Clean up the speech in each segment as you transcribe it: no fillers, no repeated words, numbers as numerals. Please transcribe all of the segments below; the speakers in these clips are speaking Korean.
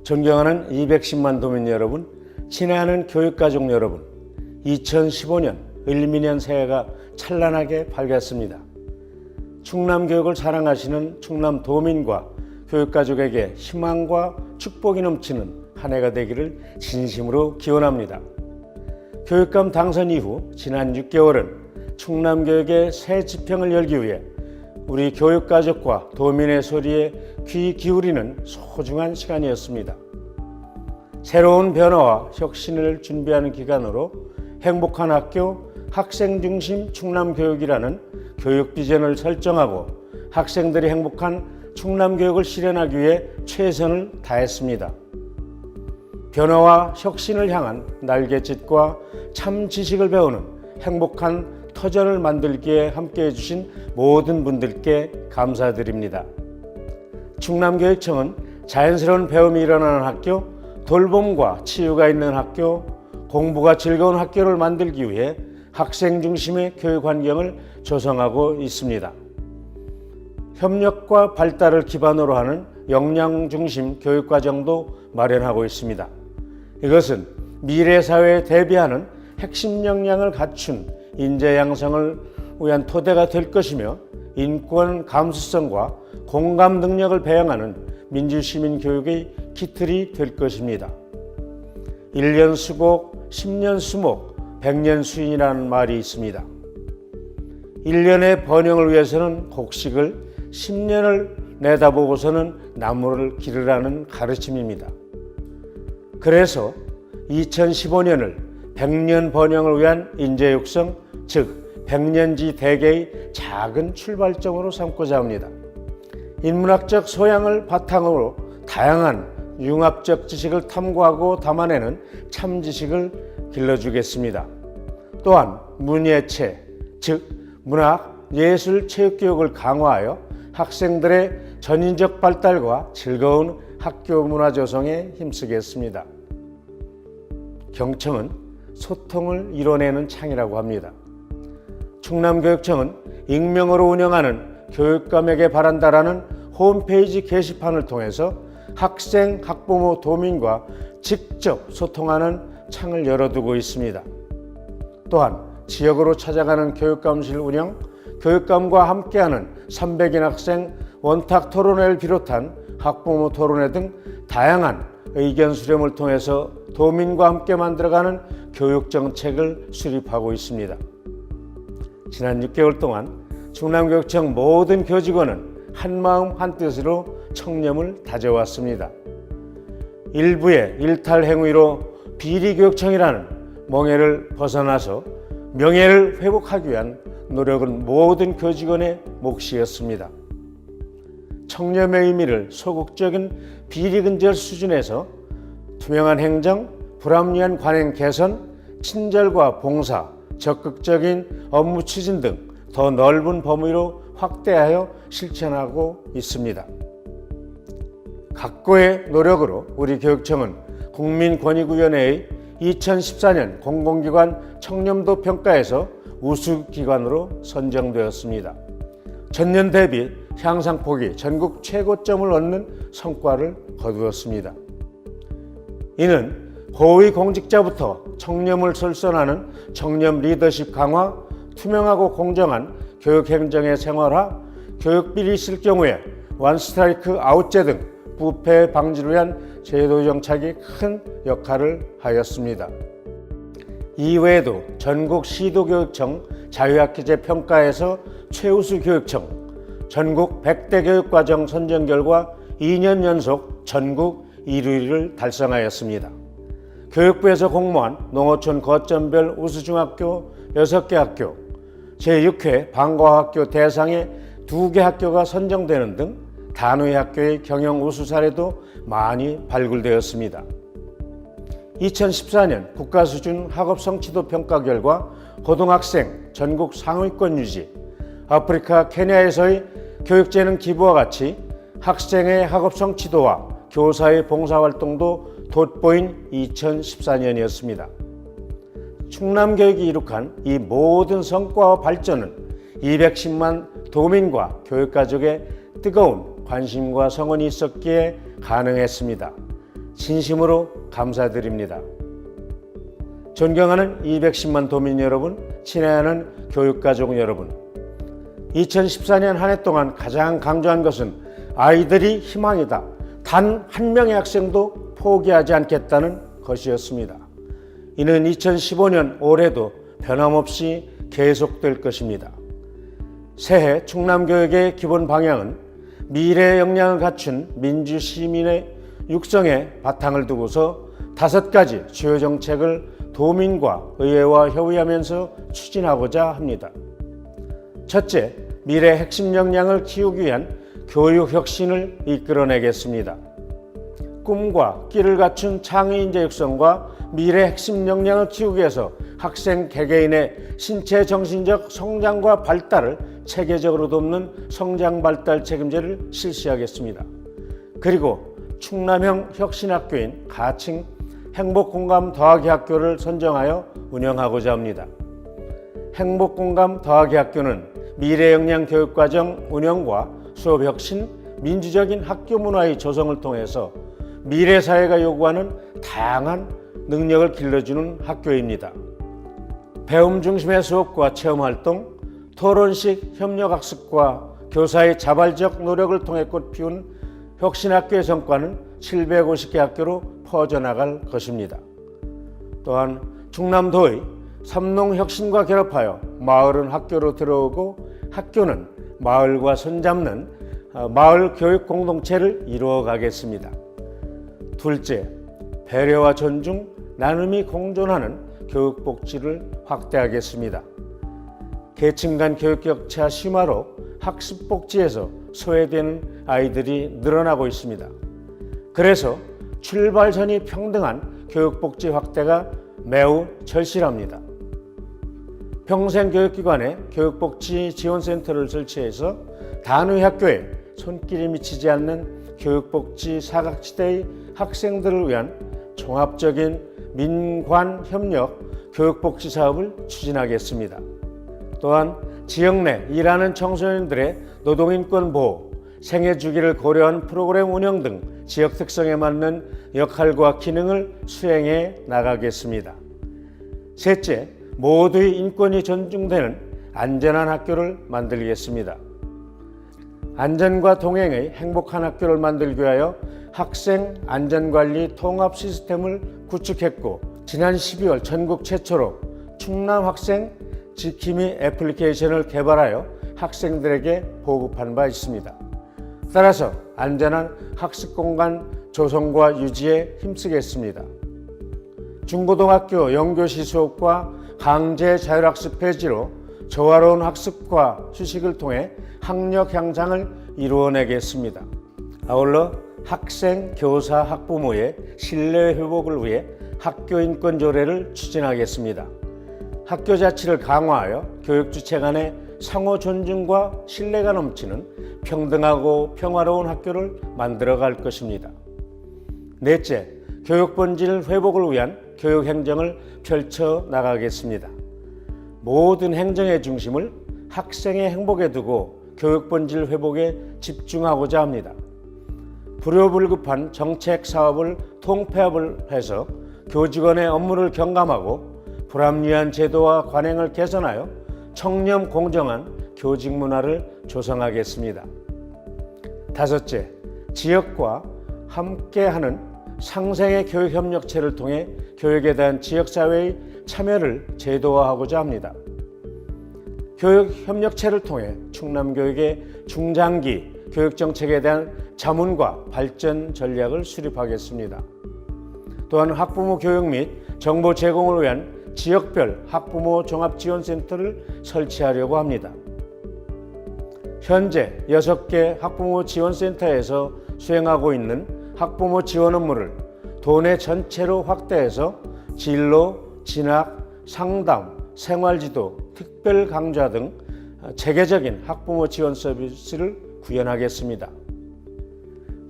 존경하는 210만 도민 여러분, 친애하는 교육가족 여러분, 2015년 을미년 새해가 찬란하게 밝았습니다. 충남교육을 사랑하시는 충남 도민과 교육가족에게 희망과 축복이 넘치는 한 해가 되기를 진심으로 기원합니다. 교육감 당선 이후 지난 6개월은 충남교육의 새 지평을 열기 위해 우리 교육가족과 도민의 소리에 귀 기울이는 소중한 시간이었습니다. 새로운 변화와 혁신을 준비하는 기간으로 행복한 학교, 학생 중심 충남교육이라는 교육 비전을 설정하고 학생들이 행복한 충남교육을 실현하기 위해 최선을 다했습니다. 변화와 혁신을 향한 날갯짓과 참 지식을 배우는 행복한 터전을 만들기에 함께해 주신 모든 분들께 감사드립니다. 충남교육청은 자연스러운 배움이 일어나는 학교, 돌봄과 치유가 있는 학교, 공부가 즐거운 학교를 만들기 위해 학생 중심의 교육 환경을 조성하고 있습니다. 협력과 발달을 기반으로 하는 역량 중심 교육 과정도 마련하고 있습니다. 이것은 미래 사회에 대비하는 핵심 역량을 갖춘 인재 양성을 위한 토대가 될 것이며 인권 감수성과 공감 능력을 배양하는 민주시민 교육의 기틀이 될 것입니다. 1년 수곡, 10년 수목, 100년 수인이라는 말이 있습니다. 1년의 번영을 위해서는 곡식을, 10년을 내다보고서는 나무를 기르라는 가르침입니다. 그래서 2015년을 100년 번영을 위한 인재 육성, 즉 100년지 대계의 작은 출발점으로 삼고자 합니다. 인문학적 소양을 바탕으로 다양한 융합적 지식을 탐구하고 담아내는 참 지식을 길러주겠습니다. 또한 문예체, 즉 문학, 예술, 체육교육을 강화하여 학생들의 전인적 발달과 즐거운 학교 문화 조성에 힘쓰겠습니다. 경청은 소통을 이뤄내는 창이라고 합니다. 충남교육청은 익명으로 운영하는 교육감에게 바란다라는 홈페이지 게시판을 통해서 학생, 학부모, 도민과 직접 소통하는 창을 열어두고 있습니다. 또한 지역으로 찾아가는 교육감실 운영, 교육감과 함께하는 300인 학생 원탁 토론회를 비롯한 학부모 토론회 등 다양한 의견 수렴을 통해서 도민과 함께 만들어가는 교육정책을 수립하고 있습니다. 지난 6개월 동안 충남교육청 모든 교직원은 한마음 한뜻으로 청렴을 다져왔습니다. 일부의 일탈 행위로 비리교육청이라는 멍해를 벗어나서 명예를 회복하기 위한 노력은 모든 교직원의 몫이었습니다. 청렴의 의미를 소극적인 비리근절 수준에서 투명한 행정, 불합리한 관행 개선, 친절과 봉사, 적극적인 업무 추진 등 더 넓은 범위로 확대하여 실천하고 있습니다. 각고의 노력으로 우리 교육청은 국민권익위원회의 2014년 공공기관 청렴도 평가에서 우수기관으로 선정되었습니다. 전년 대비 향상폭이 전국 최고점을 얻는 성과를 거두었습니다. 이는 고위공직자부터 청렴을 설선하는 청렴 리더십 강화, 투명하고 공정한 교육행정의 생활화, 교육비리 있을 경우에 원스트라이크 아웃제 등 부패 방지를 위한 제도 정착이 큰 역할을 하였습니다. 이외에도 전국 시도교육청 자유학기제 평가에서 최우수 교육청, 전국 100대 교육과정 선정 결과 2년 연속 전국 1위를 달성하였습니다. 교육부에서 공모한 농어촌 거점별 우수중학교 6개 학교, 제6회 방과학교 대상에 2개 학교가 선정되는 등 단위 학교의 경영 우수 사례도 많이 발굴되었습니다. 2014년 국가수준 학업 성취도 평가 결과 고등학생 전국 상위권 유지, 아프리카 케냐에서의 교육재능 기부와 같이 학생의 학업 성취도와 교사의 봉사활동도 돋보인 2014년이었습니다. 충남교육이 이룩한 이 모든 성과와 발전은 210만 도민과 교육가족의 뜨거운 관심과 성원이 있었기에 가능했습니다. 진심으로 감사드립니다. 존경하는 210만 도민 여러분, 친애하는 교육가족 여러분, 2014년 한 해 동안 가장 강조한 것은 아이들이 희망이다. 단 한 명의 학생도 포기하지 않겠다는 것이었습니다. 이는 2015년 올해도 변함없이 계속될 것입니다. 새해 충남교육의 기본 방향은 미래의 역량을 갖춘 민주시민의 육성에 바탕을 두고서 5가지 주요 정책을 도민과 의회와 협의하면서 추진하고자 합니다. 첫째, 미래 핵심 역량을 키우기 위한 교육 혁신을 이끌어내겠습니다. 꿈과 끼를 갖춘 창의인재 육성과 미래 핵심 역량을 키우기 위해서 학생 개개인의 신체 정신적 성장과 발달을 체계적으로 돕는 성장 발달 책임제를 실시하겠습니다. 그리고 충남형 혁신학교인 가칭 행복공감 더하기 학교를 선정하여 운영하고자 합니다. 행복공감 더하기 학교는 미래역량 교육과정 운영과 수업 혁신, 민주적인 학교 문화의 조성을 통해서 미래 사회가 요구하는 다양한 능력을 길러주는 학교입니다. 배움 중심의 수업과 체험활동, 토론식 협력학습과 교사의 자발적 노력을 통해 꽃피운 혁신학교의 성과는 750개 학교로 퍼져나갈 것입니다. 또한 충남도의 삼농혁신과 결합하여 마을은 학교로 들어오고 학교는 마을과 손잡는 마을 교육 공동체를 이루어 가겠습니다. 둘째, 배려와 존중, 나눔이 공존하는 교육복지를 확대하겠습니다. 계층 간 교육 격차 심화로 학습복지에서 소외되는 아이들이 늘어나고 있습니다. 그래서 출발선이 평등한 교육복지 확대가 매우 절실합니다. 평생교육기관에 교육복지 지원센터를 설치해서 단위 학교에 손길이 미치지 않는 교육복지 사각지대의 학생들을 위한 종합적인 민관협력 교육복지 사업을 추진하겠습니다. 또한 지역 내 일하는 청소년들의 노동인권 보호, 생애 주기를 고려한 프로그램 운영 등 지역 특성에 맞는 역할과 기능을 수행해 나가겠습니다. 셋째, 모두의 인권이 존중되는 안전한 학교를 만들겠습니다. 안전과 동행의 행복한 학교를 만들기 위하여 학생 안전관리 통합 시스템을 구축했고, 지난 12월 전국 최초로 충남 학생 지킴이 애플리케이션을 개발하여 학생들에게 보급한 바 있습니다. 따라서 안전한 학습 공간 조성과 유지에 힘쓰겠습니다. 중고등학교 영교시 수업과 강제 자율학습 폐지로 조화로운 학습과 휴식을 통해 학력 향상을 이루어내겠습니다. 아울러 학생, 교사, 학부모의 신뢰 회복을 위해 학교인권 조례를 추진하겠습니다. 학교 자치를 강화하여 교육 주체 간의 상호 존중과 신뢰가 넘치는 평등하고 평화로운 학교를 만들어갈 것입니다. 넷째, 교육 본질 회복을 위한 교육 행정을 펼쳐 나가겠습니다. 모든 행정의 중심을 학생의 행복에 두고 교육 본질 회복에 집중하고자 합니다. 불효불급한 정책 사업을 통폐합을 해서 교직원의 업무를 경감하고 불합리한 제도와 관행을 개선하여 청렴 공정한 교직 문화를 조성하겠습니다. 다섯째, 지역과 함께하는 상생의 교육협력체를 통해 교육에 대한 지역사회의 참여를 제도화하고자 합니다. 교육협력체를 통해 충남교육의 중장기 교육정책에 대한 자문과 발전 전략을 수립하겠습니다. 또한 학부모 교육 및 정보 제공을 위한 지역별 학부모 종합지원센터를 설치하려고 합니다. 현재 6개 학부모 지원센터에서 수행하고 있는 학부모 지원 업무를 도내 전체로 확대해서 진로, 진학, 상담, 생활지도, 특별 강좌 등 체계적인 학부모 지원 서비스를 구현하겠습니다.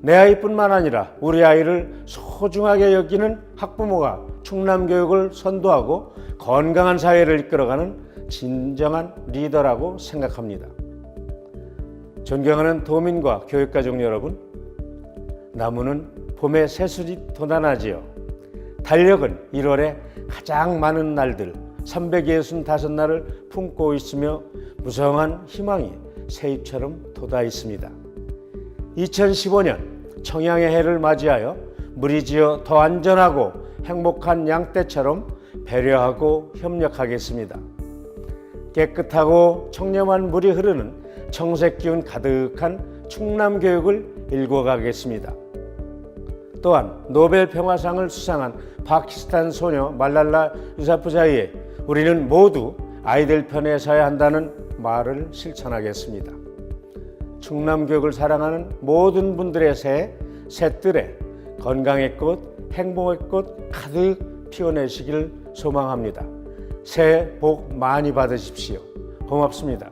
내 아이뿐만 아니라 우리 아이를 소중하게 여기는 학부모가 충남교육을 선도하고 건강한 사회를 이끌어가는 진정한 리더라고 생각합니다. 존경하는 도민과 교육가족 여러분, 나무는 봄에 새술이 돋아나지요. 달력은 1월에 가장 많은 날들 365날을 품고 있으며 무성한 희망이 새잎처럼 돋아 있습니다. 2015년 청양의 해를 맞이하여 무리지어 더 안전하고 행복한 양떼처럼 배려하고 협력하겠습니다. 깨끗하고 청렴한 물이 흐르는 청색 기운 가득한 충남 교육을 일궈가겠습니다. 또한 노벨 평화상을 수상한 파키스탄 소녀 말랄라 유사푸자이에 우리는 모두 아이들 편에 서야 한다는 말을 실천하겠습니다. 충남 교육을 사랑하는 모든 분들의 새해 새들에 건강의 꽃, 행복의 꽃 가득 피워내시길 소망합니다. 새해 복 많이 받으십시오. 고맙습니다.